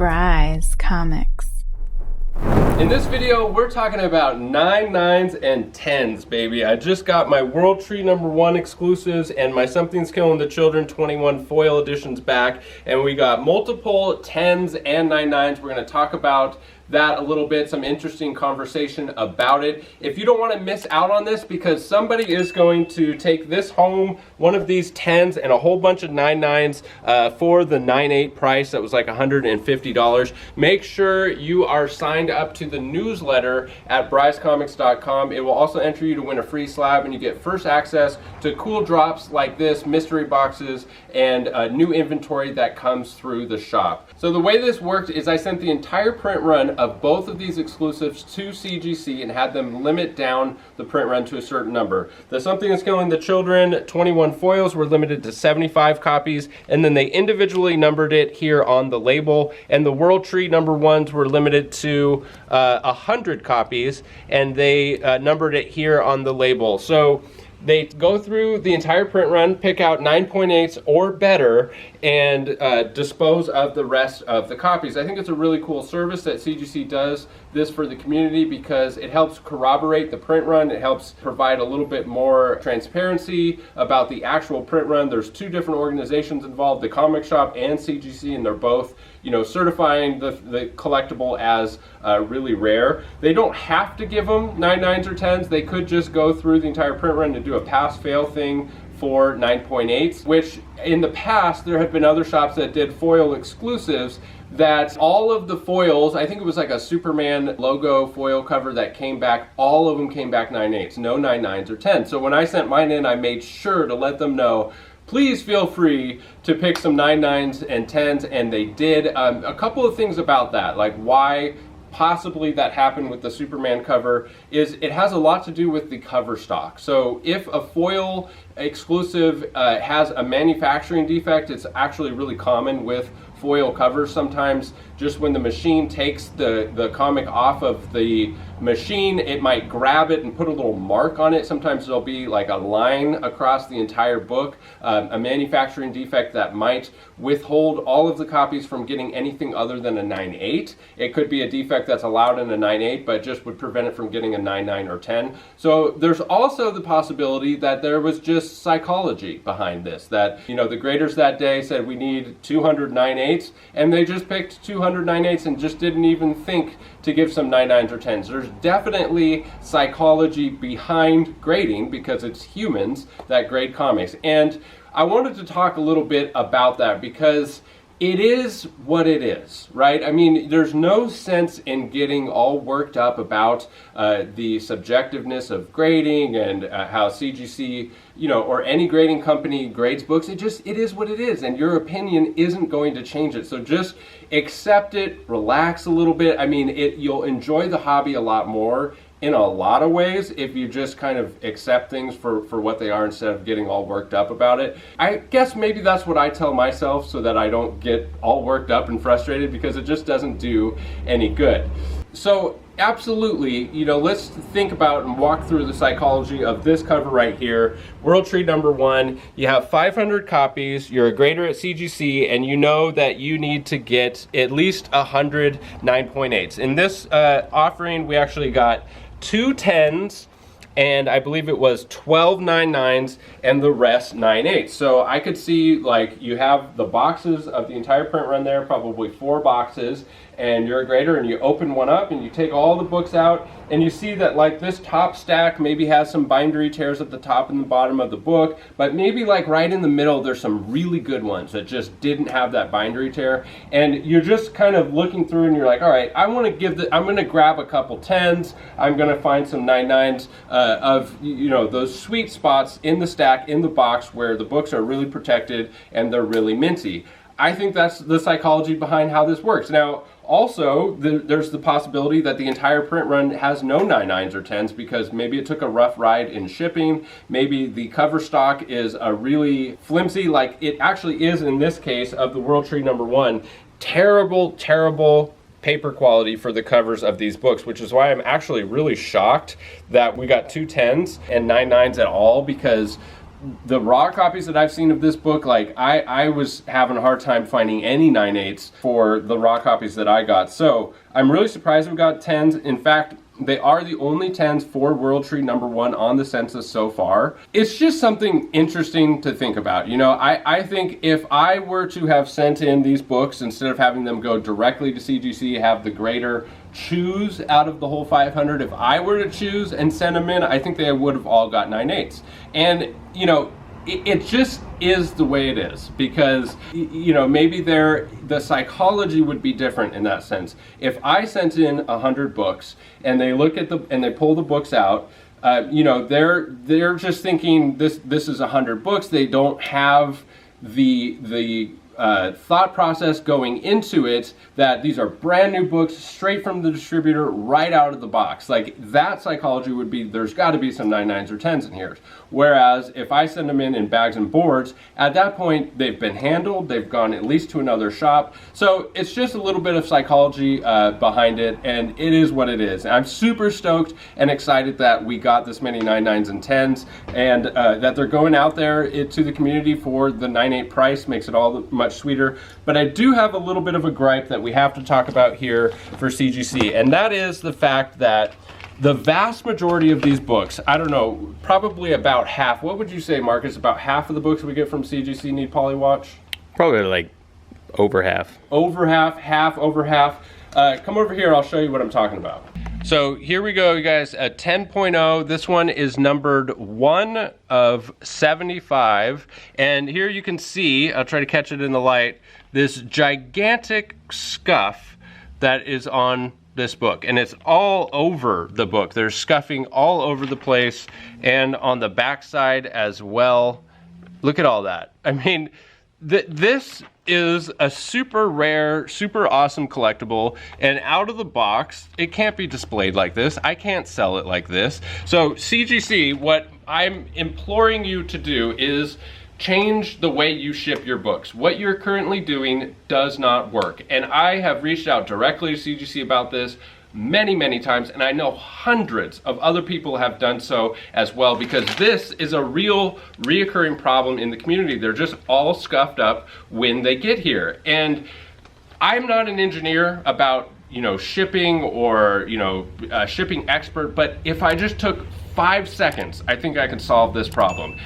Surprise Comics. In this video, we're talking about 9/9s and 10s, baby. I just got my World Tree #1 exclusives and my Something's Killing the Children 21 foil editions back, and we got multiple 10s and 9/9s. We're going to talk about that a little bit, some interesting conversation about it. If you don't want to miss out on this, because somebody is going to take this home, one of these 10s and a whole bunch of 9/9s for the 9/8 price that was like $150. Make sure you are signed up to the newsletter at brycecomics.com. It will also enter you to win a free slab, and you get first access to cool drops like this, mystery boxes, and new inventory that comes through the shop. So the way this worked is I sent the entire print run of both of these exclusives to CGC and had them limit down the print run to a certain number. The Something is Killing the Children 21 foils were limited to 75 copies, and then they individually numbered it here on the label, and the World Tree #1s were limited to 100 copies, and they numbered it here on the label. So they go through the entire print run, pick out 9.8s or better, and dispose of the rest of the copies. I think it's a really cool service that CGC does this for the community because it helps corroborate the print run. It helps provide a little bit more transparency about the actual print run. There's two different organizations involved, the comic shop and CGC, and they're both, certifying the collectible as really rare. They don't have to give them 9/9s or 10s. They could just go through the entire print run and do a pass-fail thing for 9.8s, which in the past there have been other shops that did foil exclusives that all of the foils, I think it was like a Superman logo foil cover that came back, all of them came back 9/8s, no 9/9s or 10s. So when I sent mine in, I made sure to let them know, please feel free to pick some 9/9s and 10s, and they did. A couple of things about that, like why possibly that happened with the Superman cover, is it has a lot to do with the cover stock. So if a foil exclusive has a manufacturing defect, it's actually really common with foil covers. Sometimes just when the machine takes the comic off of the machine, it might grab it and put a little mark on it. Sometimes there'll be like a line across the entire book, a manufacturing defect that might withhold all of the copies from getting anything other than a 9/8. It could be a defect that's allowed in a 9/8 but just would prevent it from getting a 9/9 or 10. So there's also the possibility that there was just psychology behind this, that the graders that day said we need 200 9/8s, and they just picked 200 9/8s and just didn't even think to give some 9/9s or 10s. There's definitely psychology behind grading because it's humans that grade comics. And I wanted to talk a little bit about that because it is what it is, right? I mean, there's no sense in getting all worked up about the subjectiveness of grading and how CGC, or any grading company grades books. It is what it is, and your opinion isn't going to change it. So just accept it, relax a little bit. I mean, you'll enjoy the hobby a lot more in a lot of ways if you just kind of accept things for what they are instead of getting all worked up about it. I guess maybe that's what I tell myself so that I don't get all worked up and frustrated, because it just doesn't do any good. So absolutely, let's think about and walk through the psychology of this cover right here. World Tree #1, you have 500 copies, you're a grader at CGC, and you know that you need to get at least 100 9.8s. In this offering, we actually got 2 10s, and I believe it was 12 9/9s and the rest 9/8s. So I could see, like, you have the boxes of the entire print run there, probably 4 boxes, and you're a grader and you open one up and you take all the books out and you see that, like, this top stack maybe has some bindery tears at the top and the bottom of the book, but maybe like right in the middle there's some really good ones that just didn't have that bindery tear, and you're just kind of looking through and you're like, all right, I'm going to grab a couple 10s, I'm going to find some 9/9s of those sweet spots in the stack, in the box, where the books are really protected and they're really minty. I think that's the psychology behind how this works. Now, also, there's the possibility that the entire print run has no 9/9s or 10s because maybe it took a rough ride in shipping. Maybe the cover stock is a really flimsy, like it actually is in this case of the World Tree #1. Terrible, terrible paper quality for the covers of these books, which is why I'm actually really shocked that we got 2 10s and 9/9s at all, because the raw copies that I've seen of this book, like I was having a hard time finding any 9/8s for the raw copies that I got. So I'm really surprised we got 10s. In fact, they are the only 10s for World Tree number 1 on the census so far. It's just something interesting to think about. You know, I think if I were to have sent in these books, instead of having them go directly to CGC, have the grader choose out of the whole 500, if I were to choose and send them in, I think they would have all got 9/8s. And, you know, it just is the way it is, because, you know, maybe the psychology would be different in that sense. If I sent in 100 books and they look at and they pull the books out, you know, they're just thinking this is 100 books. They don't have the thought process going into it that these are brand new books straight from the distributor right out of the box. Like, that psychology would be, there's got to be some 9/9s or 10s in here. Whereas if I send them in bags and boards, at that point they've been handled, they've gone at least to another shop. So it's just a little bit of psychology behind it, and it is what it is. I'm super stoked and excited that we got this many 9/9s and 10s, and that they're going out there to the community for the 9/8 price. Makes it all much sweeter. But I do have a little bit of a gripe that we have to talk about here for CGC, and that is the fact that the vast majority of these books, I don't know, probably about half, what would you say, Marcus, about half of the books we get from CGC need Polywatch? Probably like over half. Over half, over half. Come over here, I'll show you what I'm talking about. So here we go, you guys, a 10.0. This one is numbered 1 of 75. And here you can see, I'll try to catch it in the light, this gigantic scuff that is on this book. And it's all over the book. There's scuffing all over the place and on the back side as well. Look at all that. I mean, this is a super rare, super awesome collectible, and out of the box, it can't be displayed like this. I can't sell it like this. So CGC, what I'm imploring you to do is change the way you ship your books. What you're currently doing does not work. And I have reached out directly to CGC about this many times, and I know hundreds of other people have done so as well, because this is a real reoccurring problem in the community. They're just all scuffed up when they get here. And I'm not an engineer about, you know, shipping or, you know, shipping expert, but if I just took 5 seconds, I think I could solve this problem.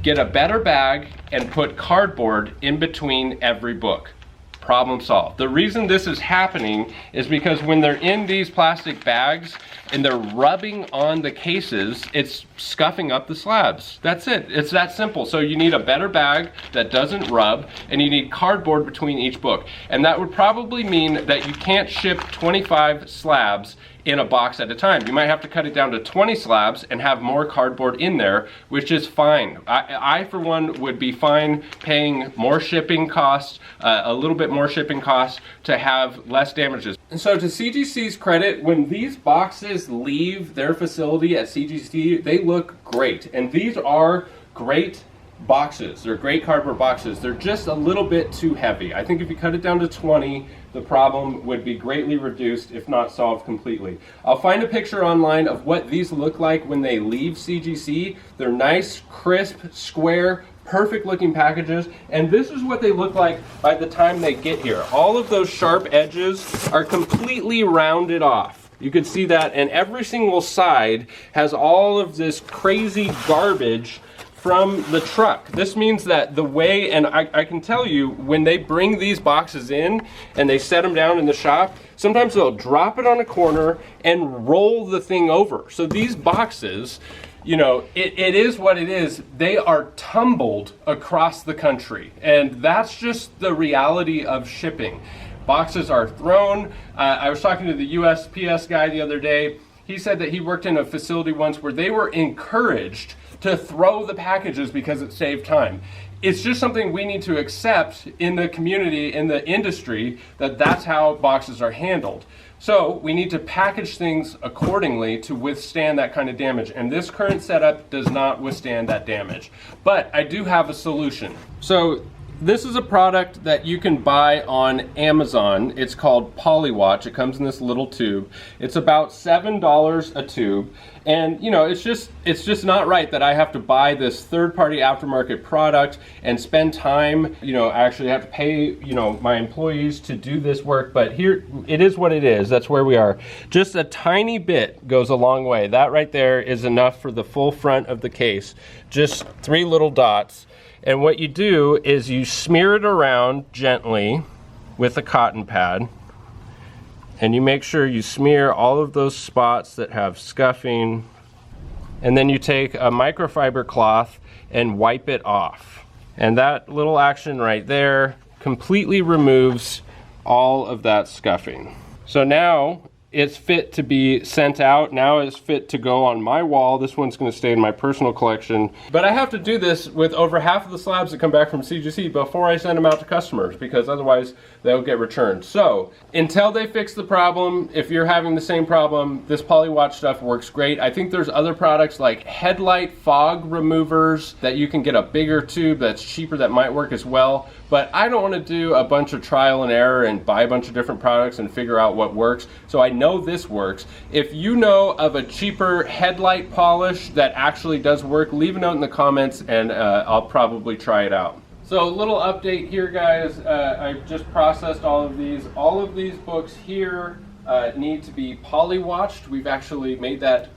Get a better bag and put cardboard in between every book. Problem solved. The reason this is happening is because when they're in these plastic bags and they're rubbing on the cases, it's scuffing up the slabs. That's it. It's that simple. So you need a better bag that doesn't rub, and you need cardboard between each book. And that would probably mean that you can't ship 25 slabs in a box at a time. You might have to cut it down to 20 slabs and have more cardboard in there, which is fine. I for one, would be fine paying more shipping costs, a little bit more shipping costs, to have less damages. And so to CGC's credit, when these boxes leave their facility at CGC, they look great. And these are great boxes. They're great cardboard boxes. They're just a little bit too heavy. I think if you cut it down to 20, the problem would be greatly reduced, if not solved completely. I'll find a picture online of what these look like when they leave CGC. They're nice, crisp, square, perfect looking packages, and this is what they look like by the time they get here. All of those sharp edges are completely rounded off. You can see that, and every single side has all of this crazy garbage from the truck. This means that the way, and I can tell you, when they bring these boxes in and they set them down in the shop, sometimes they'll drop it on a corner and roll the thing over. So these boxes, you know, it is what it is. They are tumbled across the country, and that's just the reality of shipping. Boxes are thrown. I was talking to the USPS guy the other day. He said that he worked in a facility once where they were encouraged to throw the packages because it saved time. It's just something we need to accept in the community, in the industry, that that's how boxes are handled. So we need to package things accordingly to withstand that kind of damage. And this current setup does not withstand that damage. But I do have a solution. So This is a product that you can buy on Amazon. It's called Polywatch. It comes in this little tube. It's about $7 a tube. And you know, it's just not right that I have to buy this third-party aftermarket product and spend time, you know, I actually have to pay, you know, my employees to do this work, but here it is what it is. That's where we are. Just a tiny bit goes a long way. That right there is enough for the full front of the case. Just 3 little dots. And what you do is you smear it around gently with a cotton pad, and you make sure you smear all of those spots that have scuffing, and then you take a microfiber cloth and wipe it off. And that little action right there completely removes all of that scuffing. So now it's fit to be sent out. Now it's fit to go on my wall. This one's going to stay in my personal collection. But I have to do this with over half of the slabs that come back from CGC before I send them out to customers, because otherwise they'll get returned. So until they fix the problem, if you're having the same problem, this Polywatch stuff works great. I think there's other products like headlight fog removers that you can get a bigger tube that's cheaper that might work as well. But I don't want to do a bunch of trial and error and buy a bunch of different products and figure out what works. So I know this works. If you know of a cheaper headlight polish that actually does work, leave a note in the comments and I'll probably try it out. So a little update here, guys. I just processed all of these. All of these books here need to be polywatched. We've actually made that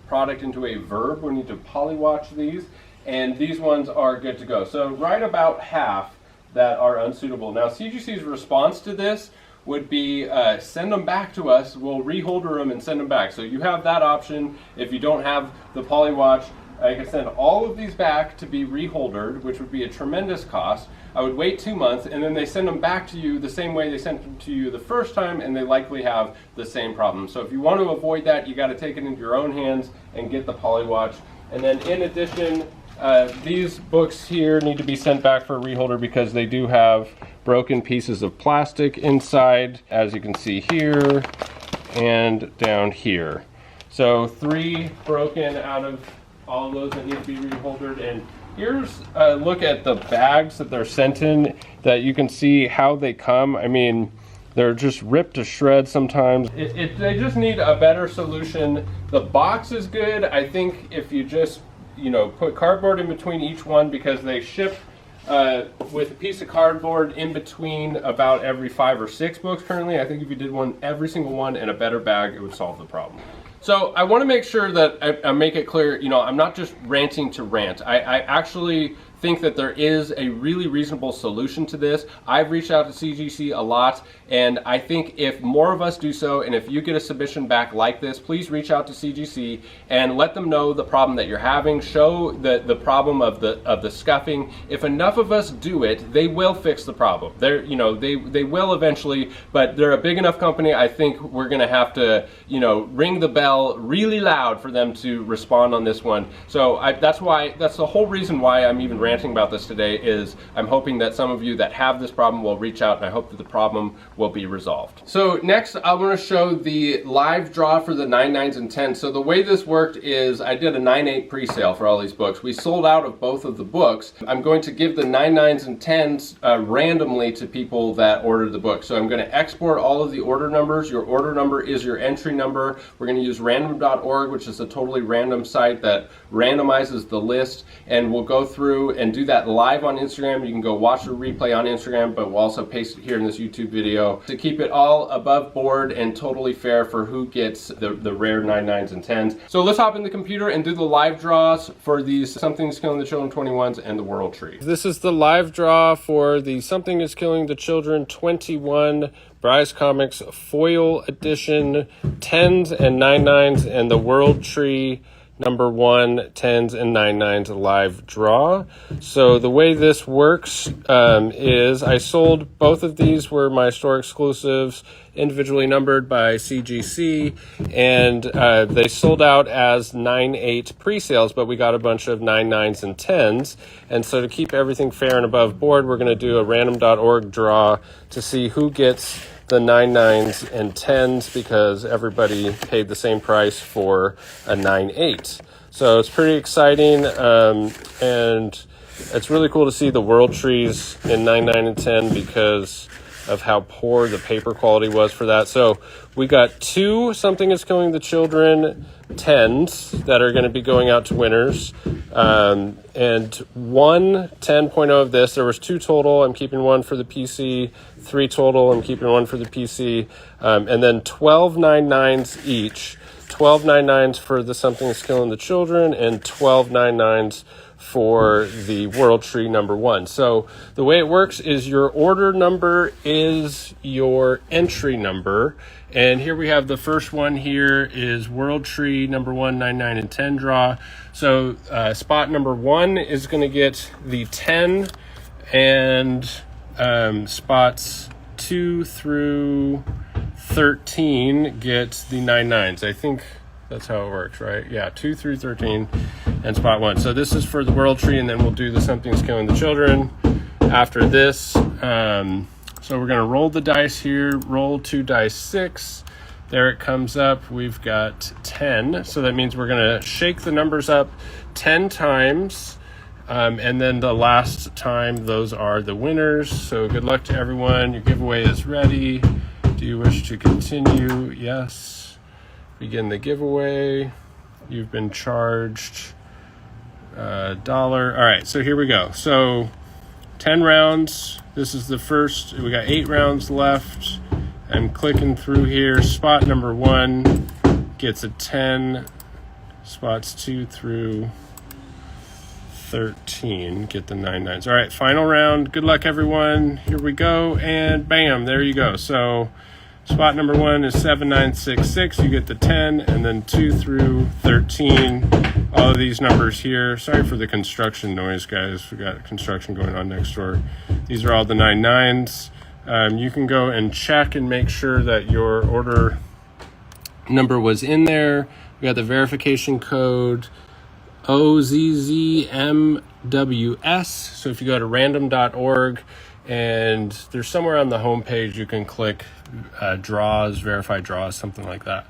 product into a verb. We need to polywatch these. And these ones are good to go. So right about half that are unsuitable. Now CGC's response to this would be send them back to us. We'll reholder them and send them back. So you have that option. If you don't have the Polywatch, I can send all of these back to be reholdered, which would be a tremendous cost. I would wait 2 months, and then they send them back to you the same way they sent them to you the first time, and they likely have the same problem. So if you want to avoid that, you got to take it into your own hands and get the Polywatch. And then in addition, these books here need to be sent back for a reholder because they do have broken pieces of plastic inside, as you can see here and down here. So 3 broken out of all of those that need to be reholdered. And here's a look at the bags that they're sent in, that you can see how they come. I mean, they're just ripped to shreds sometimes. They just need a better solution. The box is good. I think if you just, you know, put cardboard in between each one, because they ship with a piece of cardboard in between about every 5 or 6 books currently. I think if you did one, every single one in a better bag, it would solve the problem. So I want to make sure that I make it clear, you know, I'm not just ranting to rant. I actually think that there is a really reasonable solution to this. I've reached out to CGC a lot, and I think if more of us do so, and if you get a submission back like this, please reach out to CGC and let them know the problem that you're having. Show the problem of the scuffing. If enough of us do it, they will fix the problem. You know, they will eventually, but they're a big enough company. I think we're going to have to, you know, ring the bell really loud for them to respond on this one. So that's the whole reason why I'm even ranting about this today, is I'm hoping that some of you that have this problem will reach out, and I hope that the problem will be resolved. So next I want to show the live draw for the 9, 9s, and 10s. So the way this worked is I did a 9, 8 pre-sale for all these books. We sold out of both of the books. I'm going to give the 9, 9s, and 10s randomly to people that ordered the book. So I'm going to export all of the order numbers. Your order number is your entry number. We're going to use random.org, which is a totally random site that randomizes the list, and we'll go through and do that live on Instagram. You can go watch the replay on Instagram, but we'll also paste it here in this YouTube video to keep it all above board and totally fair for who gets the rare 9, 9s, and 10s. So let's hop in the computer and do the live draws for these Something is Killing the Children 21s and the World Tree. This is the live draw for the Something is Killing the Children 21 Bryce Comics Foil Edition 10s and 9, 9s and the World Tree number 1, 10s, and 9, 9s live draw. So the way this works is I sold both of these, were my store exclusives, individually numbered by CGC, and they sold out as 9, 8 pre-sales, but we got a bunch of 9, 9s, and 10s. And so to keep everything fair and above board, we're going to do a random.org draw to see who gets the 9, 9s, and 10s, because everybody paid the same price for a 9, 8. So it's pretty exciting, and It's really cool to see the world trees in 9, 9, and 10 because of how poor the paper quality was for that. So we got 2 Something is Killing the Children 10s that are going to be going out to winners, and 1 10.0 of this. There was 2 total. I'm keeping 1 for the PC. 3 total. I'm keeping 1 for the PC. And then 12 9.9s each. 12 9.9s for the Something is Killing the Children and 12 9.9s for the World Tree number 1. So the way it works is your order number is your entry number. And here we have the first one here is World Tree number 1, 9, 9, and 10 draw. So spot number 1 is going to get the 10, and spots 2 through 13 get the 9.9s. I think that's how it works, right? Yeah, 2 through 13 and spot 1. So this is for the World Tree, and then we'll do the Something's Killing the Children after this. So we're going to roll the dice here. Roll 2 dice 6. There it comes up. We've got 10. So that means we're going to shake the numbers up 10 times. And then the last time, those are the winners. So good luck to everyone. Your giveaway is ready. Do you wish to continue? Yes. Begin the giveaway. You've been charged $1. All right, so here we go. So 10 rounds. This is the first. We got 8 rounds left. I'm clicking through here. Spot number 1 gets a 10. Spots 2 through 13 get the 9.9s. All right, final round. Good luck, everyone. Here we go, and bam, there you go. So spot number 1 is 7966. You get the 10, and then 2 through 13. All of these numbers here. Sorry for the construction noise, guys. We got construction going on next door. These are all the 9.9s. You can go and check and make sure that your order number was in there. We got the verification code OZZMWS. So if you go to random.org, and there's somewhere on the homepage you can click draws, verify draws, something like that.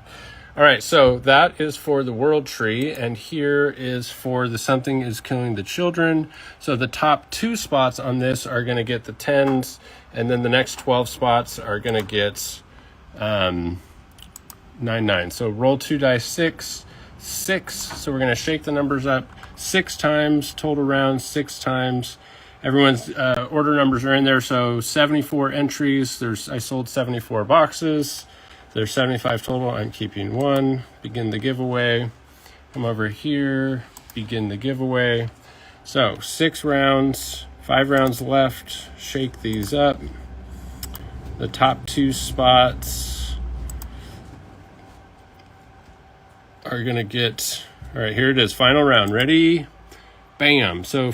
All right, so that is for the World Tree, and here is for the Something is Killing the Children. So the top 2 spots on this are going to get the 10s, and then the next 12 spots are going to get 9.9. So roll 2 dice 6. So we're going to shake the numbers up 6 times, total rounds 6 times. Everyone's order numbers are in there. So 74 entries. I sold 74 boxes. There's 75 total. I'm keeping 1. Begin the giveaway. Come over here. Begin the giveaway. So 6 rounds, 5 rounds left. Shake these up. The top 2 spots are going to get, all right, here it is. Final round. Ready? Bam. So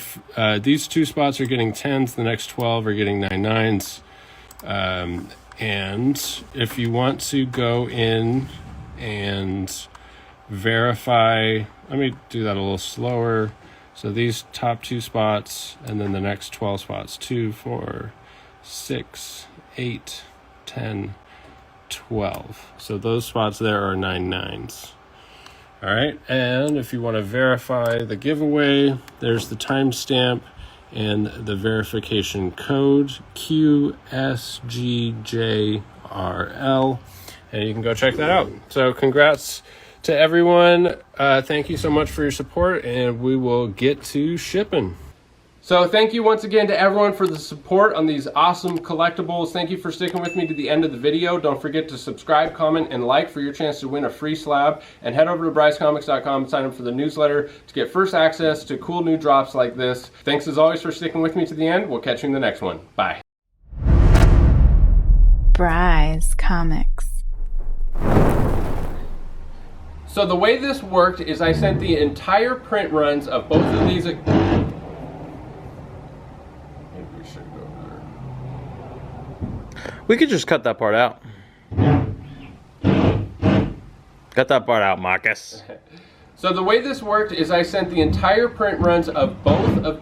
these 2 spots are getting 10s. The next 12 are getting 9.9s. And if you want to go in and verify, let me do that a little slower. So these top 2 spots, and then the next 12 spots, 2, 4, 6, 8, 10, 12. So those spots there are 9.9s. All right, and if you want to verify the giveaway, there's the timestamp and the verification code, QSGJRL, and you can go check that out. So congrats to everyone. Thank you so much for your support, and we will get to shipping. So thank you once again to everyone for the support on these awesome collectibles. Thank you for sticking with me to the end of the video. Don't forget to subscribe, comment, and like for your chance to win a free slab. And head over to brycecomics.com and sign up for the newsletter to get first access to cool new drops like this. Thanks as always for sticking with me to the end. We'll catch you in the next one. Bye. Bryce Comics. So the way this worked is I sent the entire print runs of both of these. We could just cut that part out. Cut that part out, Marcus. So the way this worked is I sent the entire print runs of both of